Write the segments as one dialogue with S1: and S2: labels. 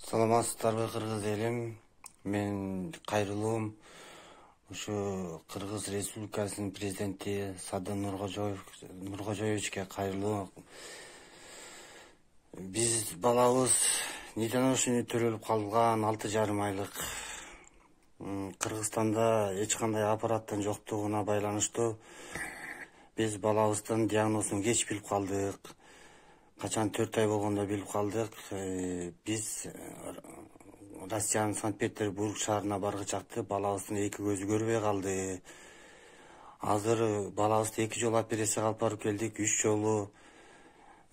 S1: Саламатсыздарбы кыргыз элим? Мен кайрылуум ушу Кыргыз Республикасынын президенти Садыр Нуркожоевичке кайрылуу. Биз балабыз недоношение төрөлүп калган 6,5 айлык. Кыргызстанда эч кандай аппараттын жоктугуна байланыштуу биз балабыздын диагнозун кеч билип калдык. Качан 4 ай болгондо билип калдык. Биз Россиянын Санкт-Петербург шаарына баргычакты балабыздын эки көзү көрбөй калды. Азыр балабызды 2 жолу операцияга алып барып келдик. 3 жолу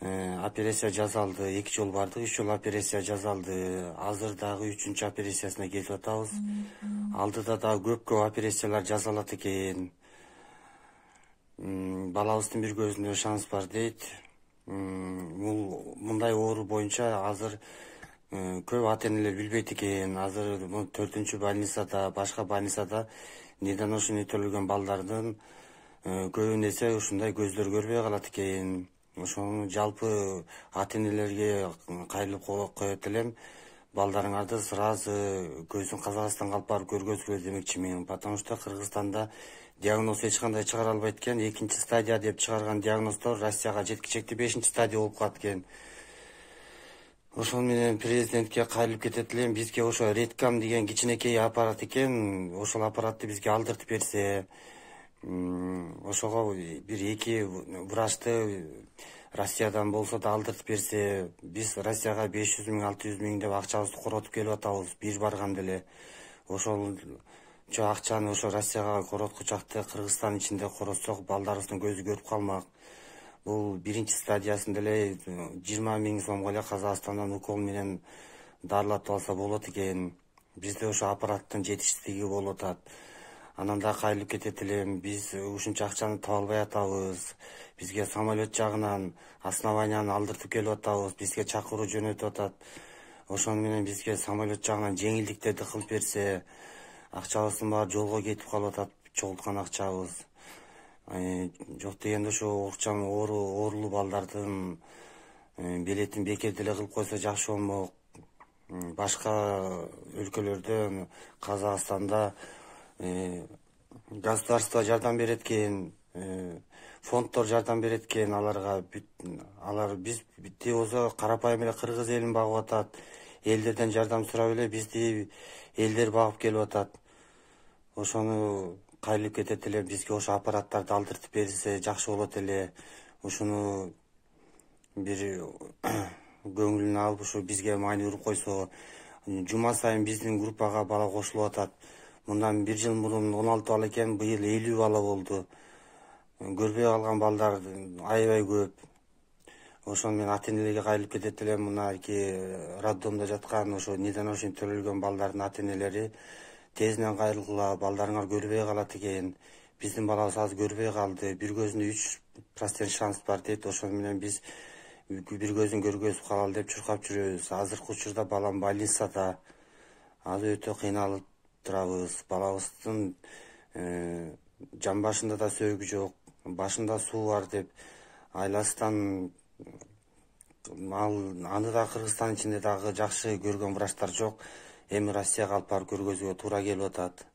S1: операция жасалды. 2 жолу бардык, 3 жолу операция жасалды. Азыр дагы 3-чү операциясына кетип атабыз. Алдыда дагы көп операциялар жасалат экен. Балабыздын бир көзүндө шанс бар дейт. Мындай оору боюнча азыр көп ата-энелер билбейт экен. Азыр 4-чү больницада, башка больницада недоношение төлөгөн балдардын көбүн эсе ушундай көздөр көрбөй калат экен. Ошону жалпы ата-энелерге кайрылып коет элем. Балдарыңарды сразу көзүн Казакстанга алып барып көргөзгүлө демекчимин. Потому что Кыргызстанда диагноз эч кандай чыгара албайт экен. 2-чи стадия деп чыгарган диагноздор Россияга жеткичекти 5-чи стадия болуп калат экен. Ошол менен президентке кайрылып кетет элем. Бизге ошо редкам деген кичинекей аппарат экен. Ошол аппаратты бизге алдыртып берсе, ошого бир 2 врачты Россиядан болсо да алдыртып берсе, биз Россияга 500 миң, 600 миң деп акчабызды коротуп келип атабыз бир барганда эле. Ошолчо акчаны ошо Россияга короткучакты Кыргызстан ичинде коротсок, балдарыбыздын көзү көрүп калмак. Бул 1-чи стадиясында эле 20 миң сомго эле Казакстандан укол менен дарылатып алса болот экен. Бизде ошо аппараттын жетишсиздиги болуп атат. Анан да кайрылып кетет элем. Биз ушунча акчаны таба албай атабыз. Бизге самолет жагынан основанияны алдыртып келип атабыз. Бизге чакыруу жөнөтүп атат. Ошону менен бизге самолет жагынан жеңилдиктерди кылып берсе, акчабыздын баары жолго кетип калып атат, чогулткан акчабыз. Жок дегенде ошо окчам оорулуу балдардын билетин бекер деле кылып койсо жакшы болмок. Башка өлкөлөрдө, Казакстанда государство жардам берет экен, фонддор жардам берет экен аларга. Алар бизди болсо карапайым эле кыргыз элин багып атат. Элдерден жардам сурап эле бизди элдер багып келип атат. Ошону кайрылып кетет эле. Бизге ошо аппараттарды алдыртып берилсе жакшы болот эле. Ушуну бир көңүлүнө алып, ушу бизге маани уруп койсо, жума сайын биздин группага бала кошулуп атат. Мындан 1 жыл мурун 16 бала экен, быйыл 50 бала болду. Көрбөй калган балдар аябай көп. Ошону мен ата-энелерге кайрылып кетет элем. Мына роддомдо жаткан ошо недоношение төрөлгөн балдардын ата-энелери тезинен кайрылгыла, балдарыңар көрбөй калат экен. Биздин балабыз азыр көрбөй калды. Бир көзүндө 3% шанс бар дейт. Ошону менен биз бир көзүн көргөзүп калалы деп чуркап жүрөбүз. Азыркы учурда балам больницада. Азыр өтө кыйналып турабыз. Балабыздын жан башында да сөөгү жок, башында суу бар деп айласынан аны да Кыргызстан ичинде дагы жакшы көргөн врачтар жок. Эми Россияга алып барып көргөзүүгө туура келип атат.